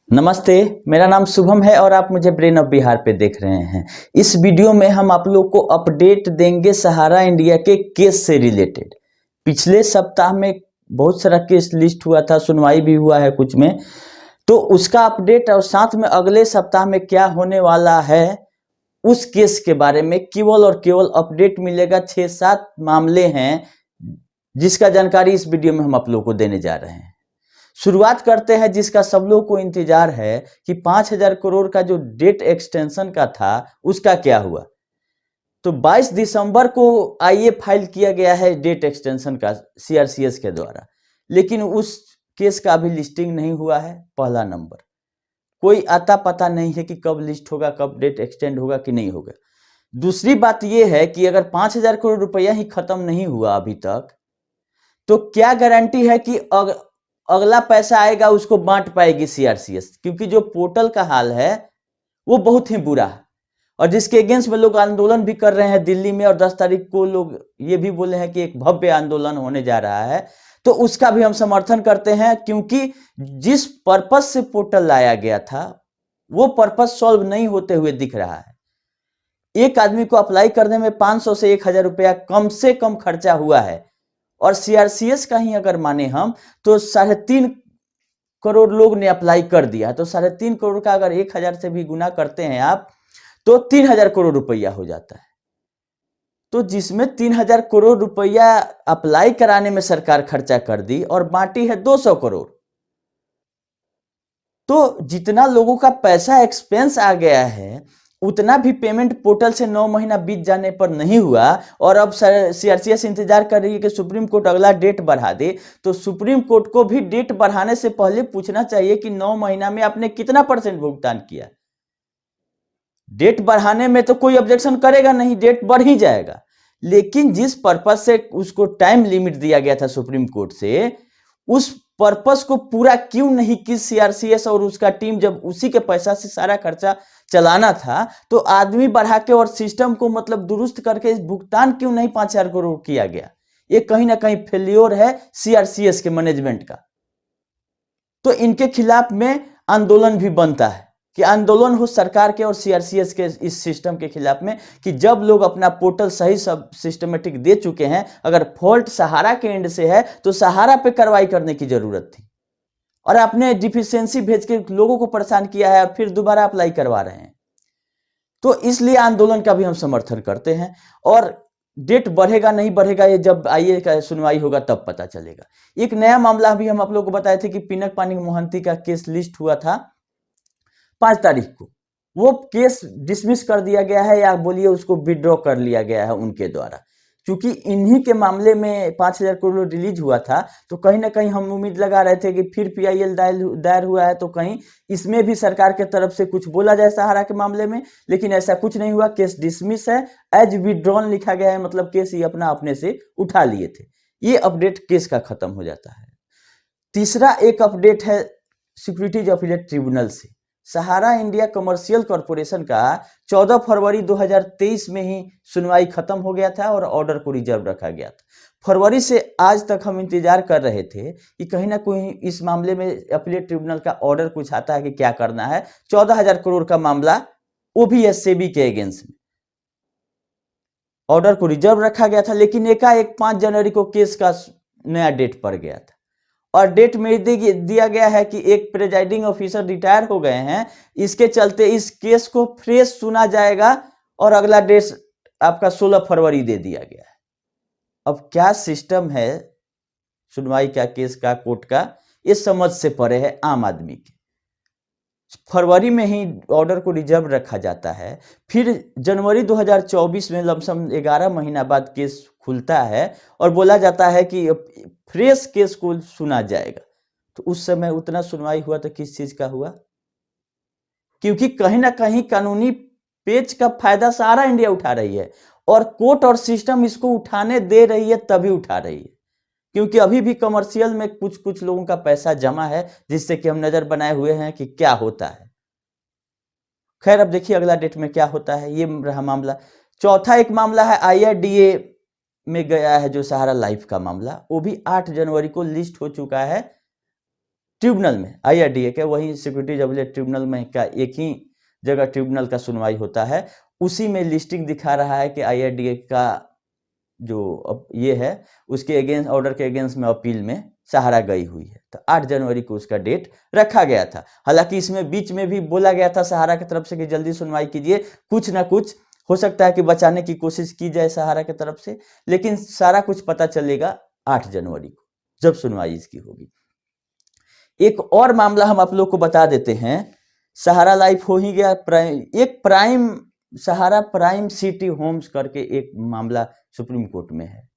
नमस्ते, मेरा नाम शुभम है और आप मुझे ब्रेन ऑफ बिहार पे देख रहे हैं। इस वीडियो में हम आप लोग को अपडेट देंगे सहारा इंडिया के केस से रिलेटेड। पिछले सप्ताह में बहुत सारा केस लिस्ट हुआ था, सुनवाई भी हुआ है कुछ में, तो उसका अपडेट और साथ में अगले सप्ताह में क्या होने वाला है उस केस के बारे में केवल और केवल अपडेट मिलेगा। 6-7 मामले हैं जिसका जानकारी इस वीडियो में हम आप लोग को देने जा रहे हैं। शुरुआत करते हैं जिसका सब लोग को इंतजार है कि 5,000 करोड़ का जो डेट एक्सटेंशन का था उसका क्या हुआ। तो 22 दिसंबर को आईए फाइल किया गया है डेट एक्सटेंशन का सीआरसीएस के द्वारा, लेकिन उस केस का अभी लिस्टिंग नहीं हुआ है। पहला नंबर, कोई आता पता नहीं है कि कब लिस्ट होगा, कब डेट एक्सटेंड होगा कि नहीं होगा। दूसरी बात यह है कि अगर 5,000 करोड़ रुपया ही खत्म नहीं हुआ अभी तक, तो क्या गारंटी है कि अगला पैसा आएगा उसको बांट पाएगी सीआरसीएस, क्योंकि जो पोर्टल का हाल है वो बहुत ही बुरा है और जिसके अगेंस्ट में लोग आंदोलन भी कर रहे हैं दिल्ली में। और 10 तारीख को लोग ये भी बोले हैं कि एक भव्य आंदोलन होने जा रहा है, तो उसका भी हम समर्थन करते हैं, क्योंकि जिस पर्पज से पोर्टल लाया गया था वो पर्पज सॉल्व नहीं होते हुए दिख रहा है। एक आदमी को अप्लाई करने में 500 से 1,000 रुपया कम से कम खर्चा हुआ है, और सीआरसीएस का ही अगर माने हम तो 3.5 करोड़ लोग ने अप्लाई कर दिया। तो 3.5 करोड़ का अगर 1,000 से भी गुना करते हैं आप, तो 3,000 करोड़ रुपया हो जाता है। तो जिसमें 3,000 करोड़ रुपया अप्लाई कराने में सरकार खर्चा कर दी और बांटी है 200 करोड़। तो जितना लोगों का पैसा एक्सपेंस आ गया है उतना भी पेमेंट पोर्टल से 9 महीना बीत जाने पर नहीं हुआ, और अब सीआरसीएस इंतजार कर रही है कि सुप्रीम कोर्ट अगला डेट बढ़ा दे। तो सुप्रीम कोर्ट को भी डेट बढ़ाने से पहले पूछना चाहिए कि 9 महीना में आपने कितना % भुगतान किया। डेट बढ़ाने में तो कोई ऑब्जेक्शन करेगा नहीं, डेट बढ़ ही जाएगा, लेकिन जिस पर्पज से उसको टाइम लिमिट दिया गया था सुप्रीम कोर्ट से, उस पर्पस को पूरा क्यों नहीं की सीआरसीएस और उसका टीम। जब उसी के पैसा से सारा खर्चा चलाना था तो आदमी बढ़ा के और सिस्टम को मतलब दुरुस्त करके भुगतान क्यों नहीं 5,000 करोड़ किया गया। ये कहीं ना कहीं फेल्योर है सीआरसीएस के मैनेजमेंट का। तो इनके खिलाफ में आंदोलन भी बनता है कि आंदोलन हो सरकार के और सीआरसीएस के इस सिस्टम के खिलाफ में, कि जब लोग अपना पोर्टल सही सब सिस्टमेटिक दे चुके हैं, अगर फॉल्ट सहारा के एंड से है तो सहारा पे कार्रवाई करने की जरूरत थी। और आपने डिफिशियंसी भेज के लोगों को परेशान किया है, फिर दोबारा अप्लाई करवा रहे हैं। तो इसलिए आंदोलन का भी हम समर्थन करते हैं। और डेट बढ़ेगा नहीं बढ़ेगा ये जब आईए का सुनवाई होगा तब पता चलेगा। एक नया मामला भी हम आप लोगों को बताए थे कि पिनक पानी मोहंती का केस लिस्ट हुआ था 5 तारीख को। वो केस डिसमिस कर दिया गया है, या बोलिए उसको विड्रॉ कर लिया गया है उनके द्वारा, क्योंकि इन्हीं के मामले में 5,000 करोड़ रिलीज हुआ था। तो कहीं ना कहीं हम उम्मीद लगा रहे थे कि फिर पीआईएल दायर हुआ है तो कहीं इसमें भी सरकार के तरफ से कुछ बोला जाए सहारा के मामले में, लेकिन ऐसा कुछ नहीं हुआ। केस डिसमिस है, एज विड्रॉन लिखा गया है, मतलब केस ही अपने से उठा लिए थे। ये अपडेट केस का खत्म हो जाता है। तीसरा एक अपडेट है सिक्योरिटीज अपीलेट ट्रिब्यूनल से। सहारा इंडिया कमर्शियल कॉरपोरेशन का 14 फरवरी 2023 में ही सुनवाई खत्म हो गया था और ऑर्डर को रिजर्व रखा गया था। फरवरी से आज तक हम इंतजार कर रहे थे कि कहीं ना कहीं इस मामले में अपीलेट ट्रिब्यूनल का ऑर्डर कुछ आता है कि क्या करना है। 14,000 करोड़ का मामला, वो भी एससेबी के अगेंस्ट में, ऑर्डर को रिजर्व रखा गया था, लेकिन एकाएक 5 जनवरी को केस का नया डेट पड़ गया था। और डेट में दिया गया है कि एक प्रिजाइडिंग ऑफिसर रिटायर हो गए हैं, इसके चलते इस केस को फ्रेश सुना जाएगा और अगला डेट आपका 16 फरवरी दे दिया गया है। अब क्या सिस्टम है सुनवाई का, केस का, कोर्ट का, ये समझ से परे है आम आदमी के। फरवरी में ही ऑर्डर को रिजर्व रखा जाता है, फिर जनवरी 2024 में लमसम 11 महीना बाद केस खुलता है और बोला जाता है कि फ्रेश केस को सुना जाएगा। तो उस समय उतना सुनवाई हुआ तो किस चीज का हुआ? क्योंकि कहीं ना कहीं कानूनी पेच का फायदा सारा इंडिया उठा रही है और कोर्ट और सिस्टम इसको उठाने दे रही है, तभी उठा रही है, क्योंकि अभी भी कमर्शियल में कुछ लोगों का पैसा जमा है, जिससे कि हम नजर बनाए हुए हैं कि क्या होता है। खैर, अब देखिए अगला डेट में क्या होता है। ये रहा मामला। चौथा एक मामला है आईआरडीए में गया है जो सहारा लाइफ का मामला, वो भी 8 जनवरी को लिस्ट हो चुका है ट्रिब्यूनल में, IRDA के वही सिक्योरिटीज एपेलेट ट्रिब्यूनल में का एक ही जगह ट्रिब्यूनल का सुनवाई होता है, उसी में लिस्टिंग दिखा रहा है कि IRDA का जो ये है उसके अगेंस्ट ऑर्डर के अगेंस्ट में अपील में सहारा गई हुई है। तो 8 जनवरी को उसका डेट रखा गया था। हालांकि इसमें बीच में भी बोला गया था सहारा की तरफ से कि जल्दी सुनवाई कीजिए, कुछ ना कुछ हो सकता है कि बचाने की कोशिश की जाए सहारा की तरफ से, लेकिन सारा कुछ पता चलेगा 8 जनवरी को जब सुनवाई इसकी होगी। एक और मामला हम आप लोग को बता देते हैं, सहारा लाइफ हो ही गया, प्राइम सहारा प्राइम सिटी होम्स करके एक मामला सुप्रीम कोर्ट में है,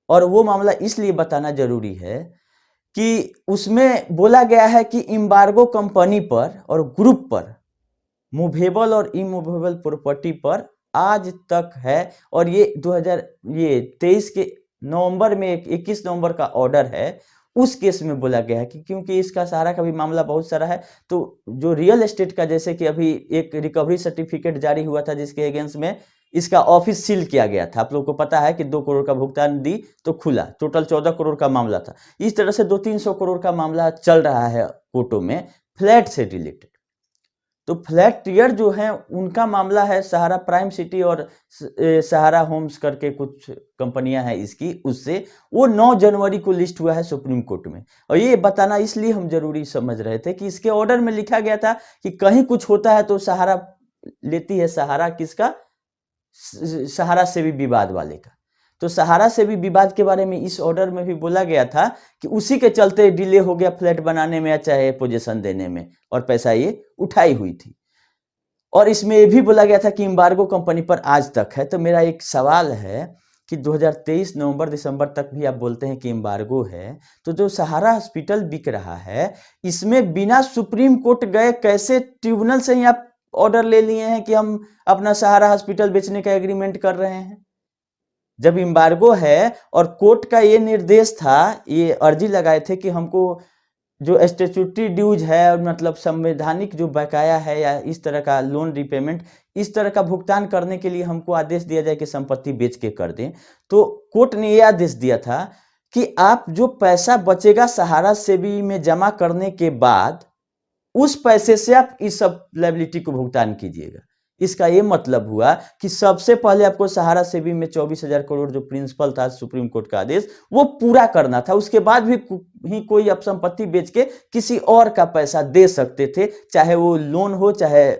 और वो मामला इसलिए बताना जरूरी है कि उसमें बोला गया है कि एम्बार्गो कंपनी पर और ग्रुप पर मूवेबल और इमूवेबल प्रॉपर्टी पर आज तक है, और ये 2023 के नवंबर में 21 नवंबर का ऑर्डर है, उस केस में बोला गया है कि क्योंकि इसका सहारा का भी मामला बहुत सारा है, तो जो रियल एस्टेट का, जैसे कि अभी एक रिकवरी सर्टिफिकेट जारी हुआ था जिसके अगेंस्ट में इसका ऑफिस सील किया गया था, आप लोग को पता है कि 2 करोड़ का भुगतान दी तो खुला, टोटल 14 करोड़ का मामला था। इस तरह से 200-300 करोड़ का मामला चल रहा है कोर्टों में फ्लैट से रिलेटेड। तो फ्लैट टियर जो है उनका मामला है सहारा प्राइम सिटी और सहारा होम्स करके कुछ कंपनियां हैं इसकी, उससे वो 9 जनवरी को लिस्ट हुआ है सुप्रीम कोर्ट में। और ये बताना इसलिए हम जरूरी समझ रहे थे कि इसके ऑर्डर में लिखा गया था कि कहीं कुछ होता है तो सहारा लेती है, सहारा किसका, सहारा से भी विवाद वाले का। तो सहारा से भी विवाद के बारे में इस ऑर्डर में भी बोला गया था कि उसी के चलते डिले हो गया फ्लैट बनाने में या चाहे पोजीशन देने में, और पैसा ये उठाई हुई थी। और इसमें ये भी बोला गया था कि एम्बार्गो कंपनी पर आज तक है। तो मेरा एक सवाल है कि 2023 नवंबर दिसंबर तक भी आप बोलते हैं कि एम्बार्गो है, तो जो सहारा हॉस्पिटल बिक रहा है इसमें बिना सुप्रीम कोर्ट गए कैसे ट्रिब्यूनल से ही आप ऑर्डर ले लिए हैं कि हम अपना सहारा हॉस्पिटल बेचने का एग्रीमेंट कर रहे हैं? जब एम्बार्गो है और कोर्ट का ये निर्देश था, ये अर्जी लगाए थे कि हमको जो स्टैट्यूटरी ड्यूज है, मतलब संवैधानिक जो बकाया है या इस तरह का लोन रिपेमेंट, इस तरह का भुगतान करने के लिए हमको आदेश दिया जाए कि संपत्ति बेच के कर दें। तो कोर्ट ने ये आदेश दिया था कि आप जो पैसा बचेगा सहारा सेवी में जमा करने के बाद उस पैसे से आप इस सब लायबिलिटी को भुगतान कीजिएगा। इसका ये मतलब हुआ कि सबसे पहले आपको सहारा सेवी में 24,000 करोड़ जो प्रिंसिपल था सुप्रीम कोर्ट का आदेश, वो पूरा करना था। उसके बाद भी ही कोई आप संपत्ति बेच के किसी और का पैसा दे सकते थे, चाहे वो लोन हो, चाहे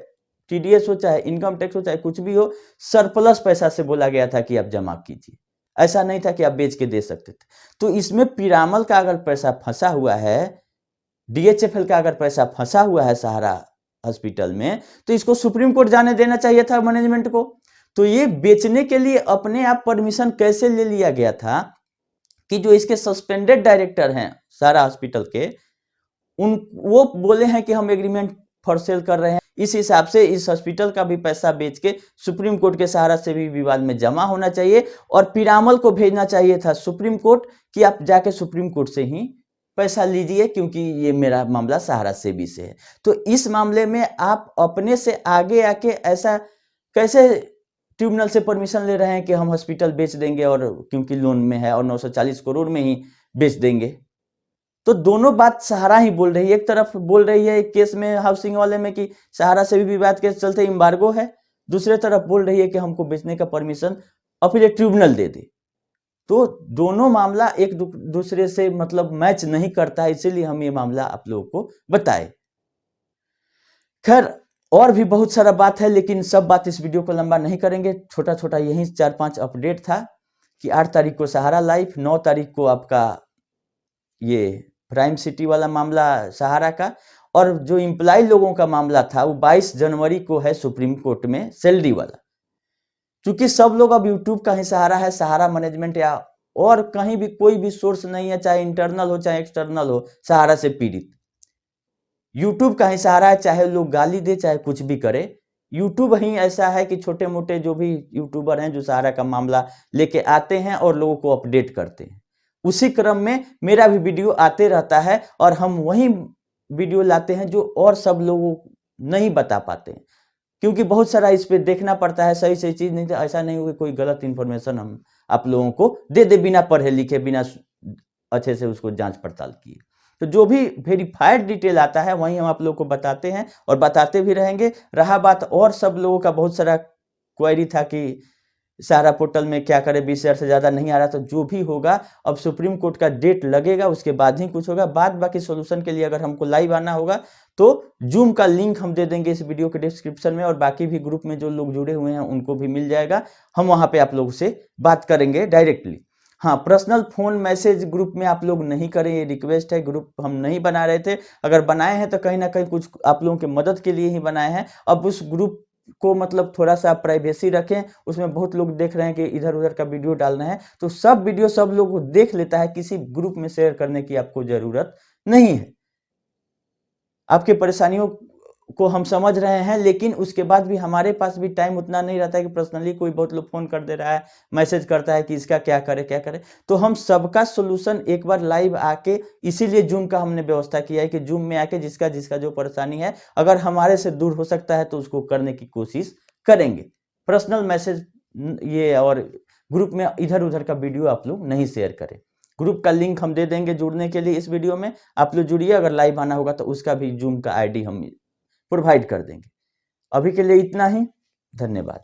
TDS हो, चाहे इनकम टैक्स हो, चाहे कुछ भी हो। सरप्लस पैसा से बोला गया था कि आप जमा कीजिए, ऐसा नहीं था कि आप बेच के दे सकते थे। तो इसमें पिरामल का अगर पैसा फंसा हुआ है, DHFL का अगर पैसा फंसा हुआ है सहारा हॉस्पिटल में, तो इसको सुप्रीम कोर्ट जाने देना चाहिए था मैनेजमेंट को। तो ये बेचने के लिए अपने आप परमिशन कैसे ले लिया गया था कि जो इसके सस्पेंडेड डायरेक्टर हैं सहारा हॉस्पिटल के, वो बोले हैं कि हम एग्रीमेंट फॉर सेल कर रहे हैं, इस हिसाब से इस हॉस्पिटल का भी पैसा बेच के सुप्रीम कोर्ट के सहारा से भी विवाद में जमा होना चाहिए, और पिरामल को भेजना चाहिए था सुप्रीम कोर्ट कि आप जाके सुप्रीम कोर्ट से ही पैसा लीजिए, क्योंकि ये मेरा मामला सहारा सेवी से है। तो इस मामले में आप अपने से आगे आके ऐसा कैसे ट्रिब्यूनल से परमिशन ले रहे हैं कि हम हॉस्पिटल बेच देंगे, और क्योंकि लोन में है और 940 करोड़ में ही बेच देंगे। तो दोनों बात सहारा ही बोल रही है। एक तरफ बोल रही है एक केस में हाउसिंग वाले में कि सहारा से भी विवाद के चलते एम्बार्गो है, दूसरे तरफ बोल रही है कि हमको बेचने का परमिशन अपीलेट ट्रिब्यूनल दे दे। तो दोनों मामला एक दूसरे से मतलब मैच नहीं करता है, इसीलिए हम ये मामला आप लोगों को बताए। खैर और भी बहुत सारा बात है, लेकिन सब बात इस वीडियो को लंबा नहीं करेंगे। छोटा छोटा यही 4-5 अपडेट था कि 8 तारीख को सहारा लाइफ, 9 तारीख को आपका ये प्राइम सिटी वाला मामला सहारा का, और जो इम्प्लाई लोगों का मामला था वो 22 जनवरी को है सुप्रीम कोर्ट में सैलरी वाला। क्योंकि सब लोग अब यूट्यूब का ही सहारा है, सहारा मैनेजमेंट या और कहीं भी कोई भी सोर्स नहीं है, चाहे इंटरनल हो चाहे एक्सटर्नल हो, सहारा से पीड़ित यूट्यूब का ही सहारा है। चाहे लोग गाली दे चाहे कुछ भी करे, यूट्यूब ही ऐसा है कि छोटे मोटे जो भी यूट्यूबर हैं जो सहारा का मामला लेके आते हैं और लोगों को अपडेट करते हैं, उसी क्रम में मेरा भी वीडियो आते रहता है, और हम वही वीडियो लाते हैं जो और सब लोगों नहीं बता पाते हैं, क्योंकि बहुत सारा इस पे देखना पड़ता है, सही सही चीज नहीं, तो ऐसा नहीं हो कि कोई गलत इंफॉर्मेशन हम आप लोगों को दे दे बिना पढ़े लिखे, बिना अच्छे से उसको जांच पड़ताल किए। तो जो भी वेरीफाइड डिटेल आता है वहीं हम आप लोग को बताते हैं और बताते भी रहेंगे। रहा बात और सब लोगों का बहुत सारा क्वेरी था कि सहारा पोर्टल में क्या करें, 20,000 से ज़्यादा नहीं आ रहा, तो जो भी होगा अब सुप्रीम कोर्ट का डेट लगेगा उसके बाद ही कुछ होगा। बाद बाकी सोल्यूशन के लिए अगर हमको लाइव आना होगा तो जूम का लिंक हम दे देंगे इस वीडियो के डिस्क्रिप्शन में, और बाकी भी ग्रुप में जो लोग जुड़े हुए हैं उनको भी मिल जाएगा। हम वहाँ पे आप लोगों से बात करेंगे डायरेक्टली। हाँ, पर्सनल फोन मैसेज ग्रुप में आप लोग नहीं करें, ये रिक्वेस्ट है। ग्रुप हम नहीं बना रहे थे, अगर बनाए हैं तो कहीं ना कहीं कुछ आप लोगों की मदद के लिए ही बनाए हैं। अब उस ग्रुप को मतलब थोड़ा सा प्राइवेसी रखें, उसमें बहुत लोग देख रहे हैं कि इधर उधर का वीडियो डाल रहे हैं, तो सब वीडियो सब लोग देख लेता है, किसी ग्रुप में शेयर करने की आपको जरूरत नहीं है। आपकी परेशानियों को हम समझ रहे हैं, लेकिन उसके बाद भी हमारे पास भी टाइम उतना नहीं रहता है कि पर्सनली कोई बहुत लोग फोन कर दे रहा है, मैसेज करता है कि इसका क्या करे क्या करे, तो हम सबका सोल्यूशन एक बार लाइव आके, इसीलिए जूम का हमने व्यवस्था किया है कि जूम में आके जिसका जिसका जो परेशानी है अगर हमारे से दूर हो सकता है तो उसको करने की कोशिश करेंगे। पर्सनल मैसेज ये और ग्रुप में इधर उधर का वीडियो आप लोग नहीं शेयर करें। ग्रुप का लिंक हम दे देंगे जुड़ने के लिए इस वीडियो में, आप लोग जुड़िए। अगर लाइव आना होगा तो उसका भी जूम का आईडी हम प्रोवाइड कर देंगे। अभी के लिए इतना ही, धन्यवाद।